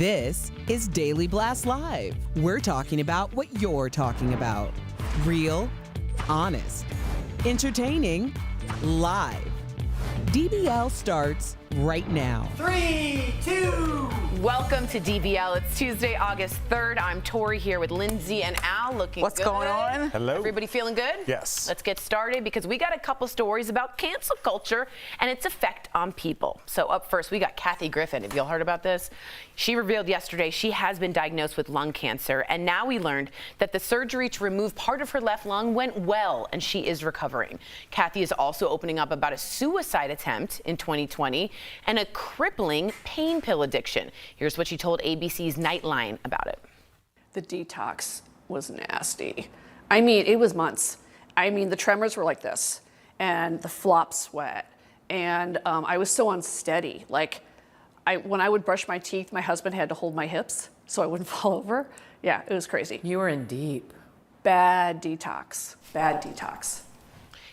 This is Daily Blast Live. We're talking about what you're talking about. Real, honest, entertaining, live. DBL starts right now. 3, 2. Welcome to DBL. It's Tuesday, August 3rd. I'm Tori here with Lindsay and Al looking What's good. going on? Hello. Everybody feeling good? Yes. Let's get started because we got a couple stories about cancel culture and its effect on people. So up first, we got Kathy Griffin. Have y'all heard about this? She revealed yesterday she has been diagnosed with lung cancer, and now we learned that the surgery to remove part of her left lung went well and she is recovering. Kathy is also opening up about a suicide attempt in 2020 and a crippling pain pill addiction. Here's what she told ABC's Nightline about it. The detox was nasty. I mean, it was months. I mean, the tremors were like this, and the flop sweat, and I was so unsteady. Like, when I would brush my teeth, my husband had to hold my hips so I wouldn't fall over. Yeah, it was crazy. You were in deep. Bad detox. Bad detox.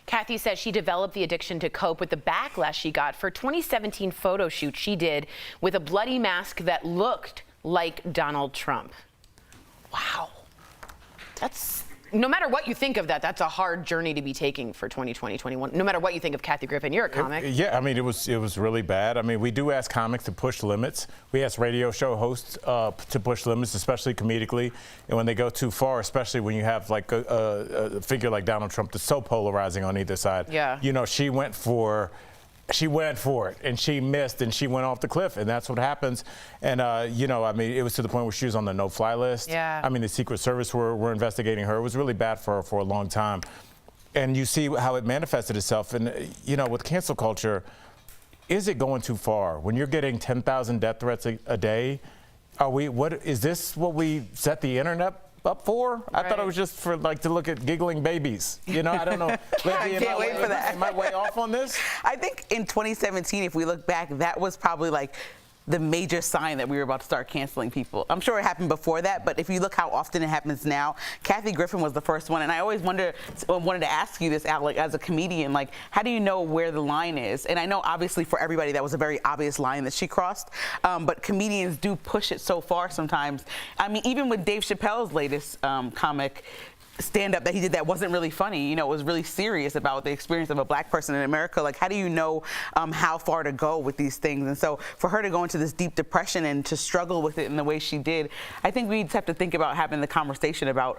Kathy says she developed the addiction to cope with the backlash she got for a 2017 photo shoot she did with a bloody mask that looked like Donald Trump. Wow. That's, no matter what you think of that, that's a hard journey to be taking for 2020, 21. No matter what you think of Kathy Griffin, you're a comic. Yeah, I mean, it was really bad. I mean, we do ask comics to push limits. We ask radio show hosts to push limits, especially comedically. And when they go too far, especially when you have like a figure like Donald Trump that's so polarizing on either side. Yeah. You know, she went for it and she missed and she went off the cliff, and that's what happens. And you know, I mean, it was to the point where she was on the no-fly list. Yeah. I mean, the Secret Service were investigating her. It was really bad for her for a long time. And you see how it manifested itself. And you know, with cancel culture, is it going too far? When you're getting 10,000 death threats a day, is this what we set the internet up for? I thought it was just for like to look at giggling babies. You know, I don't know. I can't wait for that. Am I way off on this? I think in 2017, if we look back, that was probably like the major sign that we were about to start canceling people. I'm sure it happened before that, but if you look how often it happens now, Kathy Griffin was the first one. And I always wanted to ask you this, Alec, as a comedian, like, how do you know where the line is? And I know obviously for everybody that was a very obvious line that she crossed, but comedians do push it so far sometimes. I mean, even with Dave Chappelle's latest comic stand-up that he did that wasn't really funny, you know, it was really serious about the experience of a black person in America. Like, how do you know how far to go with these things? And so for her to go into this deep depression and to struggle with it in the way she did, I think we just have to think about having the conversation about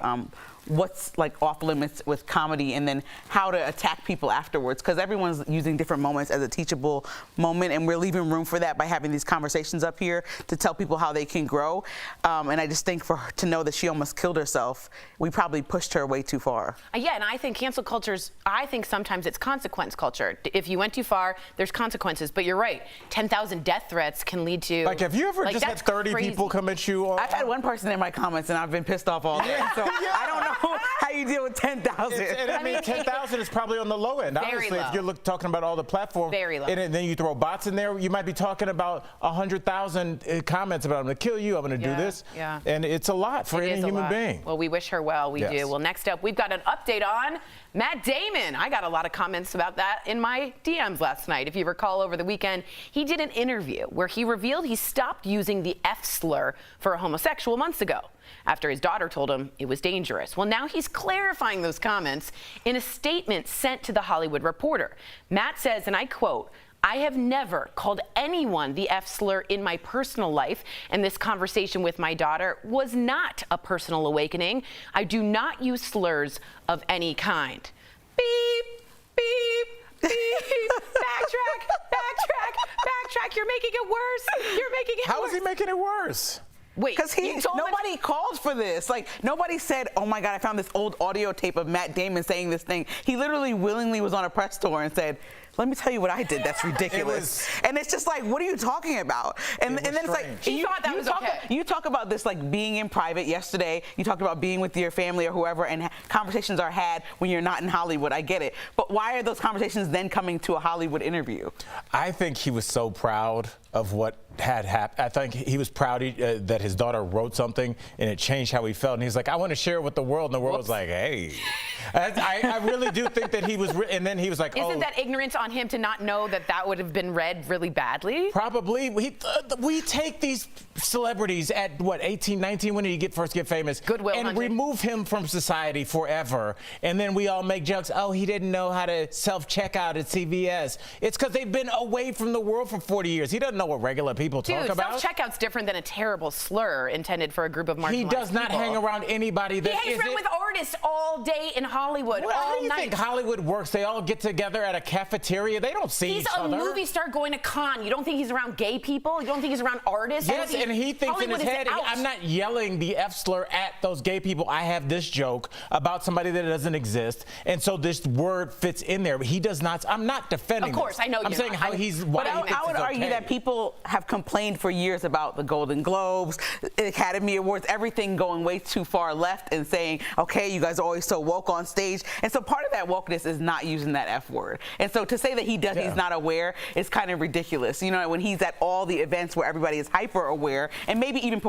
what's like off limits with comedy and then how to attack people afterwards, because everyone's using different moments as a teachable moment, and we're leaving room for that by having these conversations up here to tell people how they can grow. And I just think for her to know that she almost killed herself, we probably pushed her way too far. Yeah, and I think cancel culture's, I think sometimes it's consequence culture. If you went too far, there's consequences. But you're right, 10,000 death threats can lead to. Like, have you ever like, just had 30 crazy. people come at you? I've had one person in my comments and I've been pissed off all day. So I don't know how you deal with 10,000. And I mean, 10,000 is probably on the low end. Very Honestly, low. if you're talking about all the platforms, Very low. and then you throw bots in there, you might be talking about 100,000 comments about I'm going to kill you, I'm going to do this. Yeah. And it's a lot for It any is a human lot. being. Well, we wish her well. We Yes. do. Well, next up, we've got an update on Matt Damon. I got a lot of comments about that in my DMs last night. If you recall, over the weekend, he did an interview where he revealed he stopped using the F slur for a homosexual months ago, after his daughter told him it was dangerous. Well, now he's clarifying those comments in a statement sent to The Hollywood Reporter. Matt says, and I quote, "I have never called anyone the F slur in my personal life, and this conversation with my daughter was not a personal awakening. I do not use slurs of any kind." Beep, beep, beep. Backtrack. You're making it worse. You're making it How worse. is he making it worse? Wait, Because nobody called for this. Like, nobody said, oh my God, I found this old audio tape of Matt Damon saying this thing. He literally willingly was on a press tour and said, let me tell you what I did. That's ridiculous. And it's just like, what are you talking about? And then it's like, He thought that was okay. You talk about this like being in private. Yesterday, you talked about being with your family or whoever, and conversations are had when you're not in Hollywood. I get it. But why are those conversations then coming to a Hollywood interview? I think he was so proud of what had happened. I think he was proud that his daughter wrote something and it changed how he felt. And he's like, I want to share it with the world. And the world was like, hey. I really do think that he was, and then he was like, Isn't that ignorance on him to not know that that would have been read really badly? Probably. We take these celebrities at, what, 18, 19? When did he first get famous? Goodwill and Hunting. remove him from society forever. And then we all make jokes, oh, he didn't know how to self-checkout at CVS. It's because they've been away from the world for 40 years. He doesn't know what regular people talk about. Dude, self-checkout's different than a terrible slur intended for a group of marginalized people. He does not hang around anybody that He hangs around with artists all day in Hollywood, Well, how all do you night. think Hollywood works? They all get together at a cafeteria. They don't see He's each a other. movie star going to con. You don't think he's around gay people? You don't think he's around artists? Yes, and he thinks Hollywood in his is head, out. I'm not yelling the F slur at those gay people. I have this joke about somebody that doesn't exist, and so this word fits in there. But he does not. I'm not defending. Of course, this. I know I'm you're saying not. how he's. Why But he thinks I would it's argue okay. that people have complained for years about the Golden Globes, Academy Awards, everything going way too far left and saying, okay, you guys are always so woke on stage. And so part of that wokeness is not using that F word. And so to say that he's not aware is kind of ridiculous. You know, when he's at all the events where everybody is hyper aware and maybe even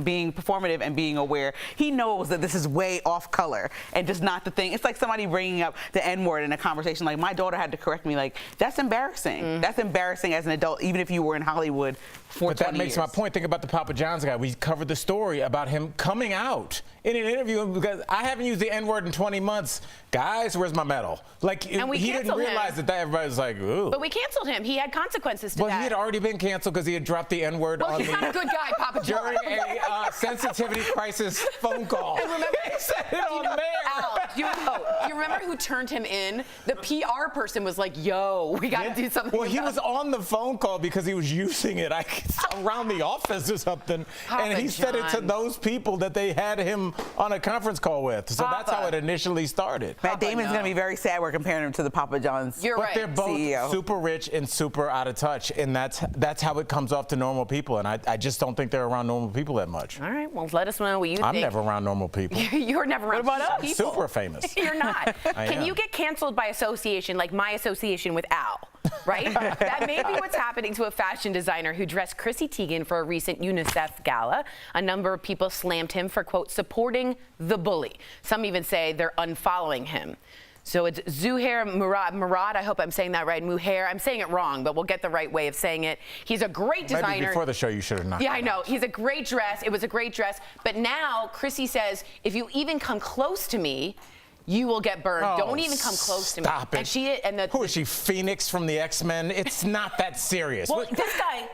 being performative and being aware, he knows that this is way off color and just not the thing. It's like somebody bringing up the N word in a conversation. Like, my daughter had to correct me. Like, that's embarrassing. That's embarrassing as an adult, even if you were in Hollywood for 20 years. But that makes my point. Think about the Papa John's guy. We covered the story about him coming out in an interview because I haven't used the N-word in 20 months. Guys, where's my medal? Like, he didn't canceled realize him. that everybody was like, ooh. But we canceled him. He had consequences to that. Well, he had already been canceled because he had dropped the N-word Well, on he's not a good guy, Papa John. during a sensitivity crisis phone call. And remember, he said it on there. Al, do you remember who turned him in? The PR person was like, yo, we got to do something. Well, he about was on the phone call because he was using it around the office or something. And he said it to John. those people that they had him on a conference call with. So that's how it initially started. Matt Damon's going to be very sad we're comparing him to the Papa John's. You're But right. they're both CEO. super rich and super out of touch, and that's how it comes off to normal people. And I just don't think they're around normal people that much. All right, well, let us know what you I'm think. never around normal people. You're never around What about us? people. Super famous. You're not. I Can am. you get canceled by association, like my association with Al? Right? That may be what's happening to a fashion designer who dressed Chrissy Teigen for a recent UNICEF gala. A number of people slammed him for, quote, supporting the bully. Some even say they're unfollowing him. So it's Zuhair Murad, I hope I'm saying that right, Muhair. I'm saying it wrong, but we'll get the right way of saying it. He's a great designer. Maybe before the show you should have knocked Yeah, I it know. out. He's a great dress. It was a great dress. But now Chrissy says, if you even come close to me, you will get burned. Oh, Don't even come close to me. Stop it. And she Who is she, Phoenix from the X-Men? It's not that serious. Well, this guy.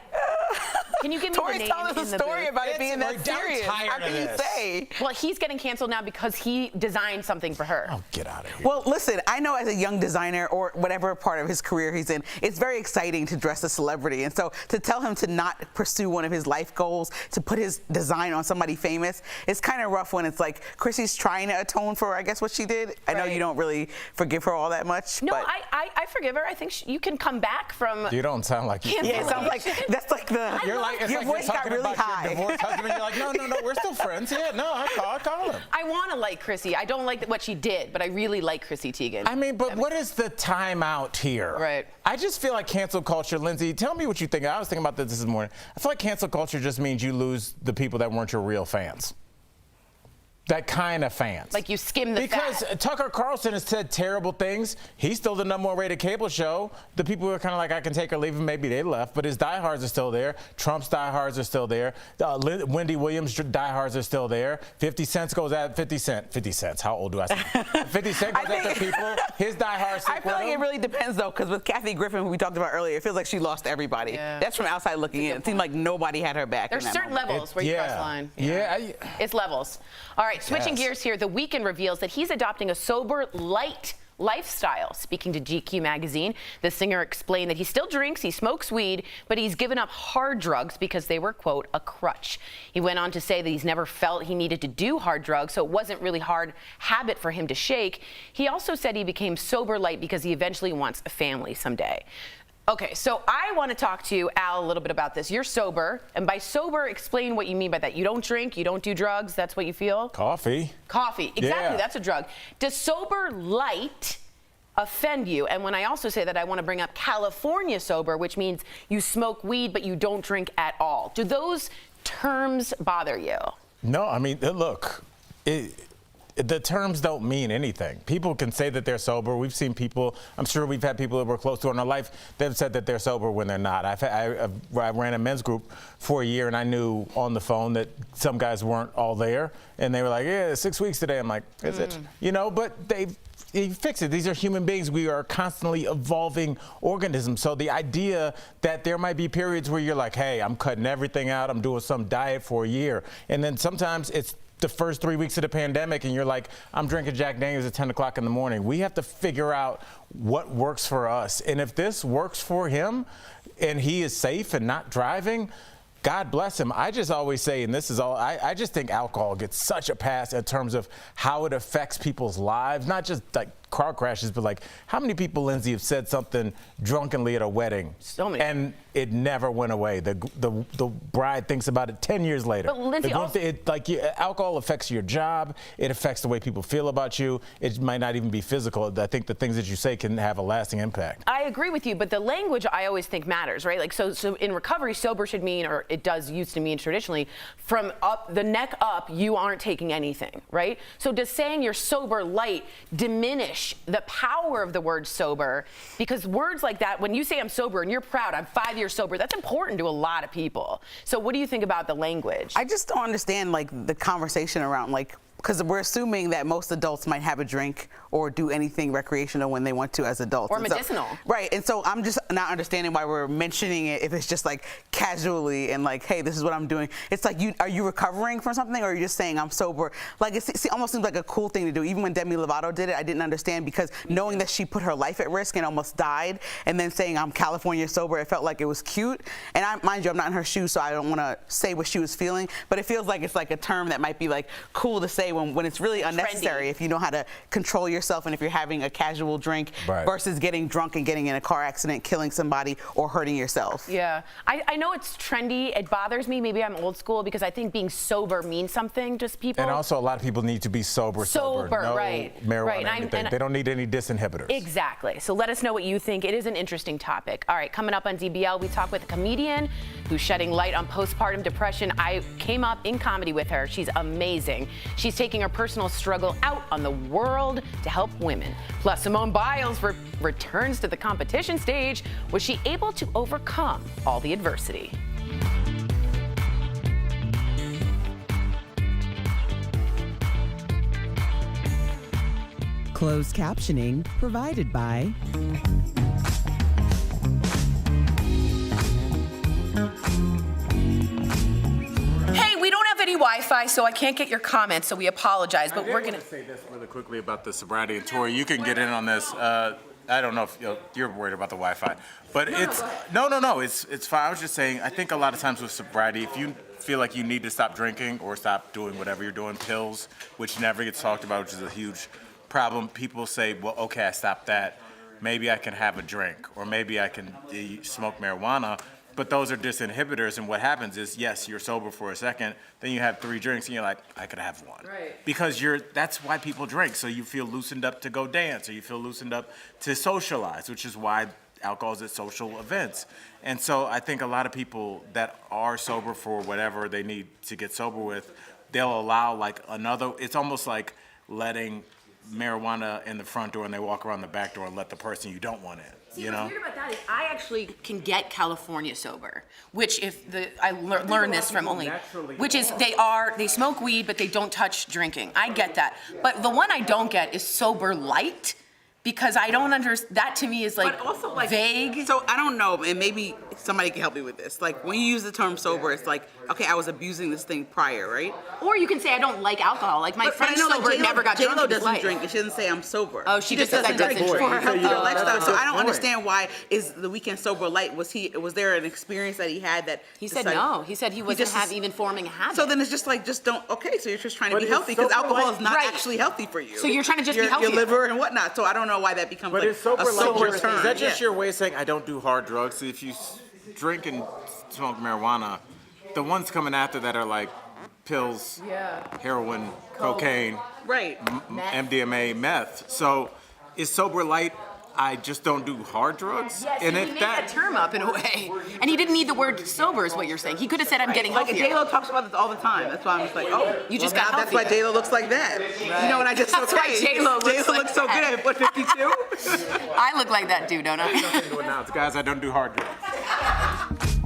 Can you give me Tori's the name telling us in a the story booth? about it being that serious. How can you say? Well, he's getting canceled now because he designed something for her. Oh, get out of here. Well, listen, I know as a young designer or whatever part of his career he's in, it's very exciting to dress a celebrity. And so to tell him to not pursue one of his life goals, to put his design on somebody famous, it's kind of rough when it's like Chrissy's trying to atone for, I guess, what she did. I know you don't really forgive her all that much. No, but I forgive her. I think you can come back from. You don't sound like you. yeah, it sounds like that's like the. You're like, it's your like voice you're got talking really about high. your divorced husband. You're like, no, we're still friends. Yeah, no, I call him. I want to like Chrissy. I don't like what she did, but I really like Chrissy Teigen. I mean, but what is the timeout here? Right. I just feel like cancel culture, Lindsay, tell me what you think. I was thinking about this morning. I feel like cancel culture just means you lose the people that weren't your real fans. That kind of fans. Like you skim the Because fat. Tucker Carlson has said terrible things. He's still the #1 rated cable show. The people who are kind of like, I can take or leave him, maybe they left, but his diehards are still there. Trump's diehards are still there. Wendy Williams' diehards are still there. 50 Cent goes at 50 cents. How old do I sound? 50 Cent goes after people. His diehards stick I feel with like him. it really depends, though, because with Kathy Griffin, who we talked about earlier, it feels like she lost everybody. Yeah. That's from outside looking in. It seemed like nobody had her back. There's in that certain moment. levels where you cross the line. It's levels. All right, switching gears here. The Weeknd reveals that he's adopting a sober, light lifestyle. Speaking to GQ magazine, the singer explained that he still drinks, he smokes weed, but he's given up hard drugs because they were, quote, a crutch. He went on to say that he's never felt he needed to do hard drugs, so it wasn't really hard habit for him to shake. He also said he became sober light because he eventually wants a family someday. Okay, so I want to talk to you, Al, a little bit about this. You're sober, and by sober, explain what you mean by that. You don't drink, you don't do drugs, that's what you feel? Coffee. Coffee, exactly, Yeah. that's a drug. Does sober light offend you? And when I also say that, I want to bring up California sober, which means you smoke weed, but you don't drink at all. Do those terms bother you? No, I mean, look, the terms don't mean anything. People can say that they're sober. We've seen people, I'm sure we've had people that we're close to in our life that have said that they're sober when they're not. I ran a men's group for a year, and I knew on the phone that some guys weren't all there, and they were like, yeah, 6 weeks today. I'm like, is it? You know, but you fix it. These are human beings. We are constantly evolving organisms. So the idea that there might be periods where you're like, hey, I'm cutting everything out, I'm doing some diet for a year, and then sometimes it's the first 3 weeks of the pandemic and you're like, I'm drinking Jack Daniels at 10 o'clock in the morning. We have to figure out what works for us. And if this works for him and he is safe and not driving, God bless him. I just always say, and this is all, I just think alcohol gets such a pass in terms of how it affects people's lives, not just like car crashes, but like how many people, Lindsay, have said something drunkenly at a wedding? So many. And it never went away. The bride thinks about it 10 years later. But Lindsay, alcohol affects your job. It affects the way people feel about you. It might not even be physical. I think the things that you say can have a lasting impact. I agree with you, but the language I always think matters, right? Like, so in recovery, sober should mean, or it does used to mean traditionally, from up the neck up, you aren't taking anything, right? So does saying you're sober light diminish the power of the word sober? Because words like that, when you say I'm sober and you're proud, I'm 5 years sober, that's important to a lot of people. So what do you think about the language? I just don't understand like the conversation around like, because we're assuming that most adults might have a drink or do anything recreational when they want to as adults. Or And so- medicinal. Right, and so I'm just not understanding why we're mentioning it if it's just like casually and like, hey, this is what I'm doing. It's like, are you recovering from something or are you just saying I'm sober? Like it almost seems like a cool thing to do. Even when Demi Lovato did it, I didn't understand because knowing that she put her life at risk and almost died and then saying I'm California sober, it felt like it was cute. And mind you, I'm not in her shoes, so I don't want to say what she was feeling, but it feels like it's like a term that might be like cool to say when it's really unnecessary Trendy. if you know how to control yourself and if you're having a casual drink versus getting drunk and getting in a car accident, killing somebody or hurting yourself. Yeah, I know it's trendy. It bothers me. Maybe I'm old school because I think being sober means something to people. And also, a lot of people need to be sober. No right. marijuana, Right. anything. They don't need any disinhibitors. Exactly. So let us know what you think. It is an interesting topic. All right, coming up on DBL, we talk with a comedian who's shedding light on postpartum depression. I came up in comedy with her. She's amazing. She's taking her personal struggle out on the world to help women. Plus, Simone Biles returns to the competition stage. Was she able to overcome all the adversity? Closed captioning provided by Wi-Fi, so I can't get your comments, so we apologize, but we're going to... say this really quickly about the sobriety, and Tori, you can get in on this. I don't know if you're worried about the Wi-Fi, but it's fine. I was just saying, I think a lot of times with sobriety, if you feel like you need to stop drinking or stop doing whatever you're doing, pills, which never gets talked about, which is a huge problem, people say, well, okay, I stopped that. Maybe I can have a drink, or maybe I can smoke marijuana. But those are disinhibitors, and what happens is, yes, you're sober for a second, then you have 3 drinks, and you're like, I could have one. Right. Because that's why people drink, so you feel loosened up to go dance, or you feel loosened up to socialize, which is why alcohol is at social events. And so I think a lot of people that are sober for whatever they need to get sober with, they'll allow it's almost like letting marijuana in the front door and they walk around the back door and let the person you don't want in. See, what's weird about that is I actually can get California sober, which I learned this from which is they smoke weed, but they don't touch drinking. I get that. But the one I don't get is sober light, because I don't understand, that to me is But also, vague. So I don't know, and maybe somebody can help me with this. Like when you use the term sober, it's like, okay, I was abusing this thing prior, right? Or you can say I don't like alcohol. Like my friend sober never got drunk in his doesn't life. drink, and she doesn't say I'm sober. Oh, she just says I doesn't doesn't drink for her drink. healthy lifestyle. So I don't understand why is the weekend sober light. Was there an experience that he had that He said no. He said he wasn't even forming a habit. So then it's just like, don't. Okay, so you're just trying to be healthy because alcohol is not actually healthy for you. So you're trying to just be healthy. Your liver and whatnot. So I don't know why that becomes like a sober term. Is that just your way of saying I don't do hard drugs? So if you drink and smoke marijuana, the ones coming after that are like pills, heroin, cocaine, right, MDMA, meth. So is sober light, I just don't do hard drugs? Yes, and he made that term up in a way. And he didn't need the word sober is what you're saying. He could have said I'm getting healthier. Like J-Lo talks about this all the time. That's why I'm just like, oh, you just got that's why J-Lo looks like that. Right. You know, and I just that's why J-Lo looks so good at what, 52? I look like that too, don't I? Nothing to announce, guys. I don't do hard drugs.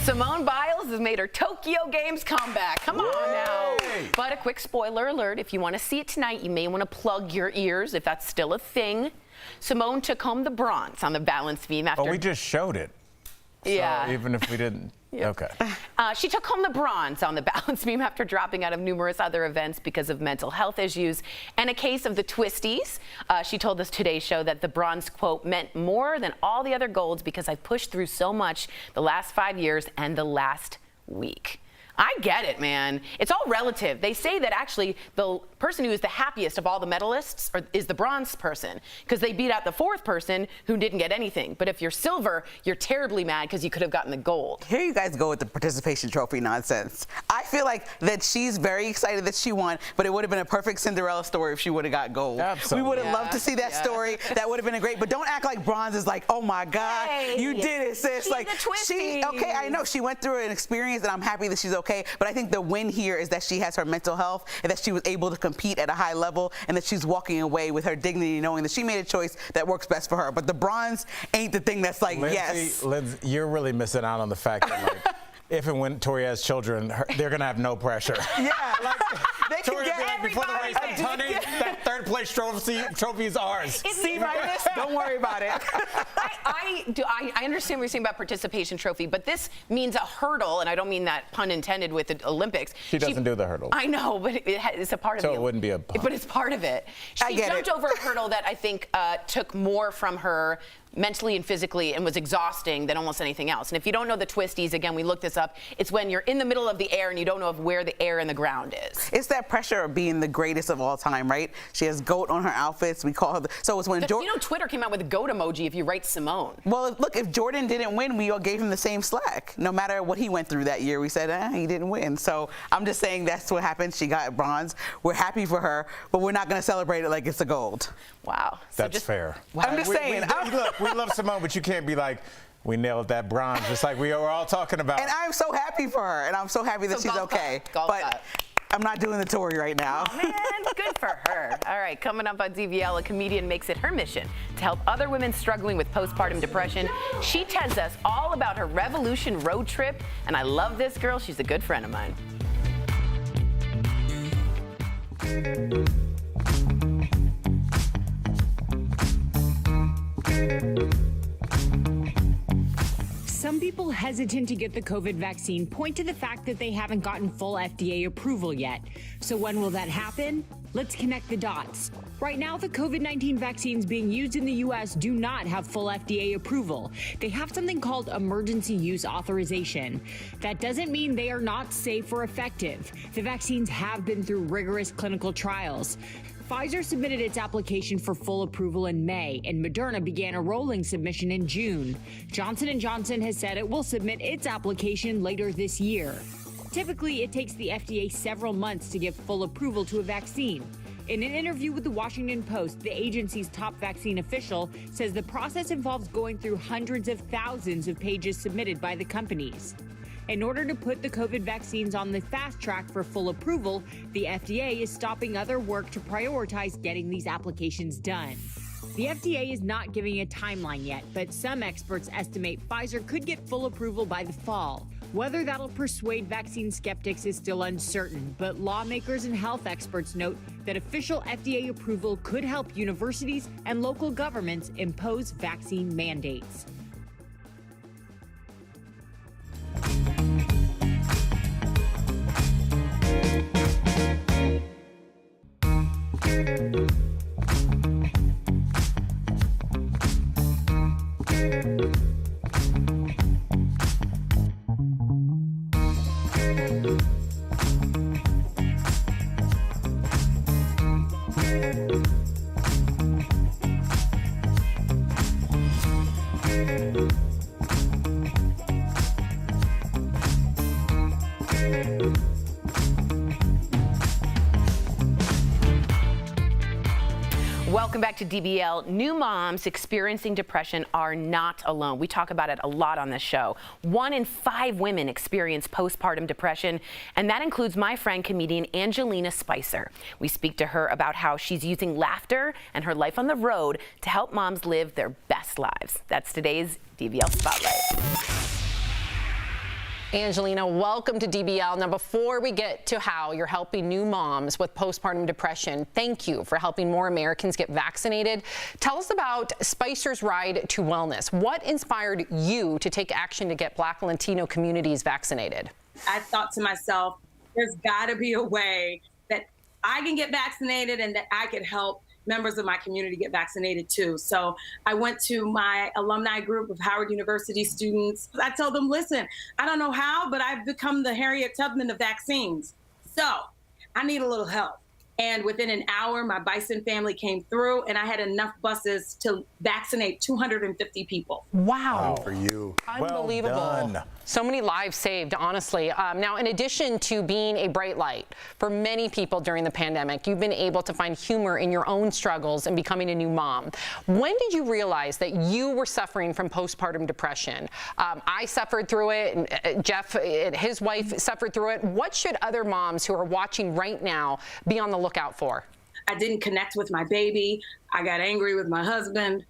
Simone Biles has made her Tokyo Games comeback. Come on now. But a quick spoiler alert, if you want to see it tonight, you may want to plug your ears if that's still a thing. Simone took home the bronze on the balance beam after... Oh, we just showed it. Yeah. So even if we didn't... Yeah. Okay. She took home the bronze on the balance beam after dropping out of numerous other events because of mental health issues and a case of the twisties. She told us Today's Show that the bronze, quote, meant more than all the other golds because I pushed through so much the last 5 years and the last week. I get it, man. It's all relative. They say that actually the person who is the happiest of all the medalists is the bronze person because they beat out the 4th person who didn't get anything. But if you're silver, you're terribly mad because you could have gotten the gold. Here you guys go with the participation trophy nonsense. I feel like that she's very excited that she won, but it would have been a perfect Cinderella story if she would have got gold. Absolutely. We would have loved to see that story. That would have been a great, but don't act like bronze is like, oh my God, you did it, sis. She's Like okay, I know she went through an experience and I'm happy that she's okay, but I think the win here is that she has her mental health and that she was able to compete at a high level and that she's walking away with her dignity knowing that she made a choice that works best for her. But the bronze ain't the thing that's like, Lindsay, you're really missing out on the fact that like, if and when Tori has children, they're gonna have no pressure. Yeah, like they can Tori get be like, before the race, honey, that 3rd place trophy is ours. See, right? Don't worry about it. I understand what you're saying about participation trophy, but this means a hurdle, and I don't mean that pun intended with the Olympics. She doesn't do the hurdle. I know, but it's a part of it. So it wouldn't be a pun. But it's part of it. She jumped over a hurdle that I think took more from her mentally and physically and was exhausting than almost anything else. And if you don't know the twisties, again, we looked this up, it's when you're in the middle of the air and you don't know of where the air and the ground is. It's that pressure of being the greatest of all time, right? She has goat on her outfits. We call her so it's when Jordan. You know, Twitter came out with a goat emoji if you write Simone. Well, look, if Jordan didn't win, we all gave him the same slack. No matter what he went through that year, we said, he didn't win. So I'm just saying that's what happened. She got bronze. We're happy for her, but we're not going to celebrate it like it's a gold. Wow. That's fair. I'm just saying. Look, we love Simone, but you can't be like, we nailed that bronze, just like we were all talking about. And I'm so happy for her, and I'm so happy that she's okay. But I'm not doing the Tory right now. Oh, man, good for her. All right, coming up on DBL, a comedian makes it her mission to help other women struggling with postpartum depression. She tells us all about her Revolution road trip, and I love this girl. She's a good friend of mine. Some people hesitant to get the COVID vaccine point to the fact that they haven't gotten full FDA approval yet. So when will that happen? Let's connect the dots. Right now, the COVID-19 vaccines being used in the U.S. do not have full FDA approval. They have something called emergency use authorization. That doesn't mean they are not safe or effective. The vaccines have been through rigorous clinical trials. Pfizer submitted its application for full approval in May, and Moderna began a rolling submission in June. Johnson & Johnson has said it will submit its application later this year. Typically, it takes the FDA several months to give full approval to a vaccine. In an interview with the Washington Post, the agency's top vaccine official says the process involves going through hundreds of thousands of pages submitted by the companies. In order to put the COVID vaccines on the fast track for full approval, the FDA is stopping other work to prioritize getting these applications done. The FDA is not giving a timeline yet, but some experts estimate Pfizer could get full approval by the fall. Whether that'll persuade vaccine skeptics is still uncertain, but lawmakers and health experts note that official FDA approval could help universities and local governments impose vaccine mandates. Welcome back to DBL. New moms experiencing depression are not alone. We talk about it a lot on this show. 1 in 5 women experience postpartum depression, and that includes my friend comedian Angelina Spicer. We speak to her about how she's using laughter and her life on the road to help moms live their best lives. That's today's DBL Spotlight. Angelina, welcome to DBL. Now, before we get to how you're helping new moms with postpartum depression, thank you for helping more Americans get vaccinated. Tell us about Spicer's Ride to Wellness. What inspired you to take action to get Black and Latino communities vaccinated? I thought to myself, there's got to be a way that I can get vaccinated and that I can help members of my community get vaccinated too. So I went to my alumni group of Howard University students. I told them, listen, I don't know how, but I've become the Harriet Tubman of vaccines. So I need a little help. And within an hour, my Bison family came through, and I had enough buses to vaccinate 250 people. Wow. For you. Unbelievable. Well done. So many lives saved, honestly. Now, in addition to being a bright light for many people during the pandemic, you've been able to find humor in your own struggles and becoming a new mom. When did you realize that you were suffering from postpartum depression? I suffered through it, and Jeff, his wife, suffered through it. What should other moms who are watching right now be on the lookout for? I didn't connect with my baby. I got angry with my husband.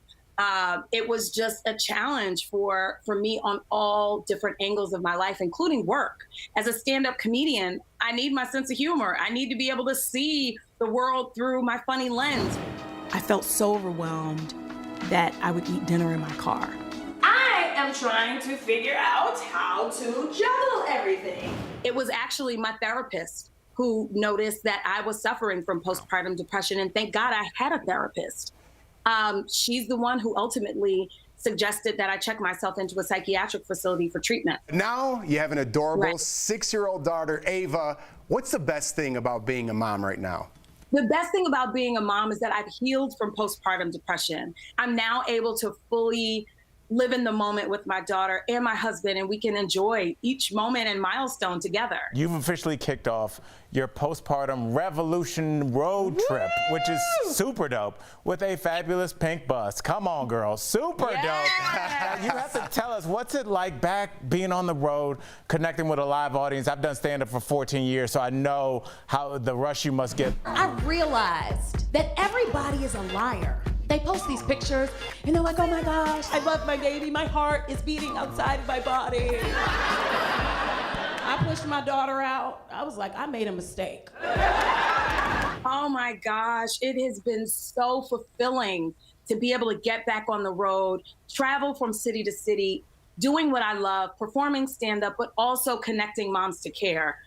It was just a challenge for me on all different angles of my life, including work. As a stand-up comedian, I need my sense of humor. I need to be able to see the world through my funny lens. I felt so overwhelmed that I would eat dinner in my car. I am trying to figure out how to juggle everything. It was actually my therapist who noticed that I was suffering from postpartum depression, and thank God I had a therapist. She's the one who ultimately suggested that I check myself into a psychiatric facility for treatment. Now you have an adorable Right. 6-year-old daughter, Ava. What's the best thing about being a mom right now? The best thing about being a mom is that I've healed from postpartum depression. I'm now able to fully live in the moment with my daughter and my husband, and we can enjoy each moment and milestone together. You've officially kicked off your postpartum revolution road trip, which is super dope, with a fabulous pink bus. Come on, girl, super dope. Now, you have to tell us, what's it like back being on the road, connecting with a live audience? I've done stand-up for 14 years, so I know how the rush you must get. I realized that everybody is a liar. They post these pictures and they're like, oh my gosh, I love my baby. My heart is beating outside of my body. I pushed my daughter out. I was like, I made a mistake. Oh my gosh, it has been so fulfilling to be able to get back on the road, travel from city to city, doing what I love, performing stand-up, but also connecting moms to care.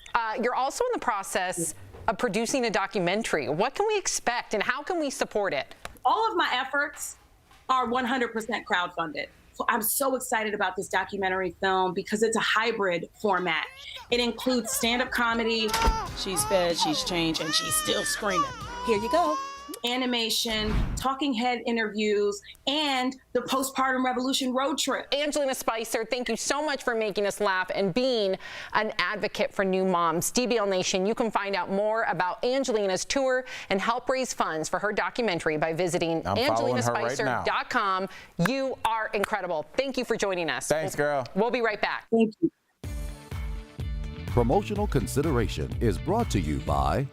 You're also in the process of producing a documentary. What can we expect and how can we support it? All of my efforts are 100% crowdfunded. So I'm so excited about this documentary film because it's a hybrid format. It includes stand-up comedy. She's fed, she's changed, and she's still screaming. Here you go. Animation, talking head interviews, and the Postpartum Revolution road trip. Angelina Spicer, thank you so much for making us laugh and being an advocate for new moms. DBL Nation, you can find out more about Angelina's tour and help raise funds for her documentary by visiting AngelinaSpicer.com. You are incredible. Thank you for joining us. Thanks, girl. We'll be right back. Thank you. Promotional consideration is brought to you by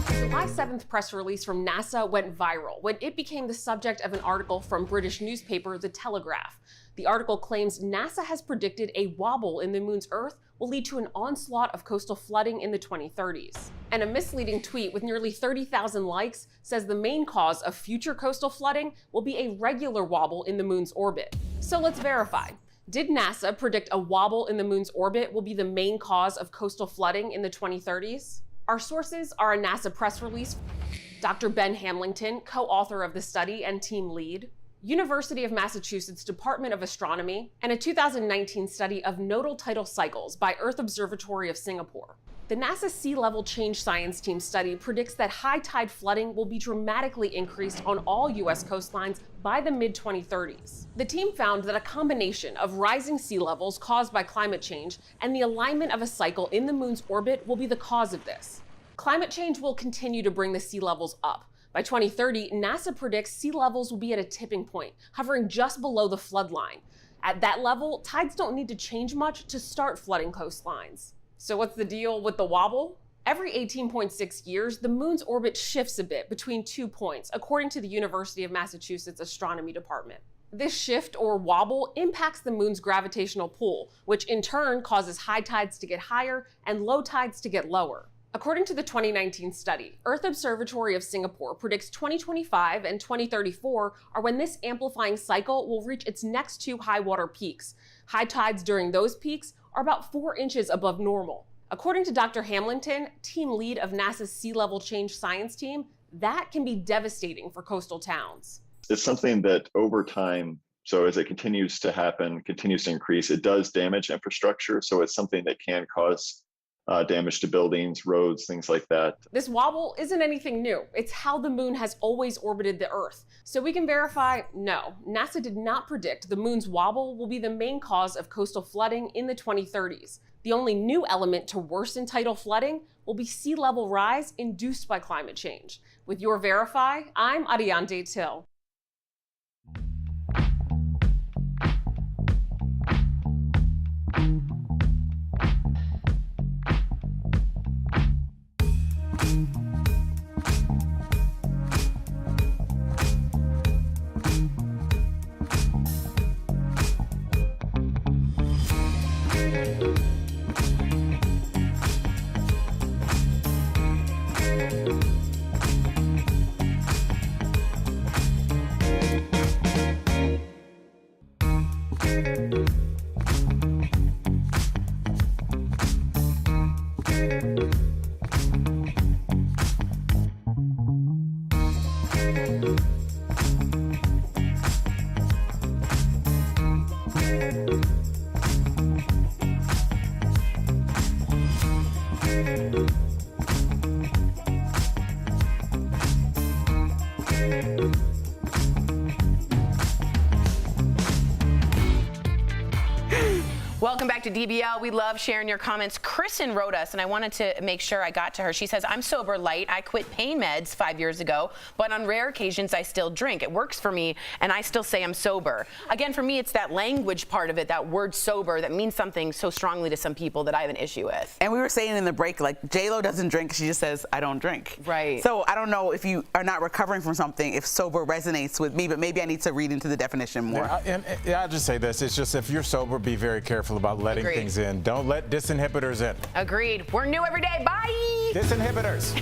July 7th press release from NASA went viral when it became the subject of an article from British newspaper The Telegraph. The article claims NASA has predicted a wobble in the moon's Earth will lead to an onslaught of coastal flooding in the 2030s. And a misleading tweet with nearly 30,000 likes says the main cause of future coastal flooding will be a regular wobble in the moon's orbit. So let's verify. Did NASA predict a wobble in the moon's orbit will be the main cause of coastal flooding in the 2030s? Our sources are a NASA press release, Dr. Ben Hamilton, co-author of the study and team lead, University of Massachusetts Department of Astronomy, and a 2019 study of nodal tidal cycles by Earth Observatory of Singapore. The NASA Sea Level Change Science Team study predicts that high tide flooding will be dramatically increased on all U.S. coastlines by the mid-2030s. The team found that a combination of rising sea levels caused by climate change and the alignment of a cycle in the moon's orbit will be the cause of this. Climate change will continue to bring the sea levels up. By 2030, NASA predicts sea levels will be at a tipping point, hovering just below the flood line. At that level, tides don't need to change much to start flooding coastlines. So what's the deal with the wobble? Every 18.6 years, the moon's orbit shifts a bit between 2 points, according to the University of Massachusetts Astronomy Department. This shift, or wobble, impacts the moon's gravitational pull, which in turn causes high tides to get higher and low tides to get lower. According to the 2019 study, Earth Observatory of Singapore predicts 2025 and 2034 are when this amplifying cycle will reach its next two high water peaks. High tides during those peaks are about 4 inches above normal. According to Dr. Hamilton, team lead of NASA's Sea Level Change Science Team, that can be devastating for coastal towns. It's something that over time, so as it continues to happen, continues to increase, it does damage infrastructure. So it's something that can cause damage to buildings, roads, things like that. This wobble isn't anything new. It's how the moon has always orbited the Earth. So we can verify, no, NASA did not predict the moon's wobble will be the main cause of coastal flooding in the 2030s. The only new element to worsen tidal flooding will be sea level rise induced by climate change. With your Verify, I'm Ariane Till. Welcome back to DBL. We love sharing your comments. Kristen wrote us, and I wanted to make sure I got to her. She says, I'm sober light. I quit pain meds 5 years ago, but on rare occasions, I still drink. It works for me, and I still say I'm sober. Again, for me, it's that language part of it, that word sober, that means something so strongly to some people that I have an issue with. And we were saying in the break, like, J-Lo doesn't drink. She just says, I don't drink. Right. So I don't know if you are not recovering from something, if sober resonates with me, but maybe I need to read into the definition more. Yeah, I'll just say this. It's just if you're sober, be very careful about letting things in. Don't let disinhibitors in. Agreed. We're new every day. Bye. Disinhibitors.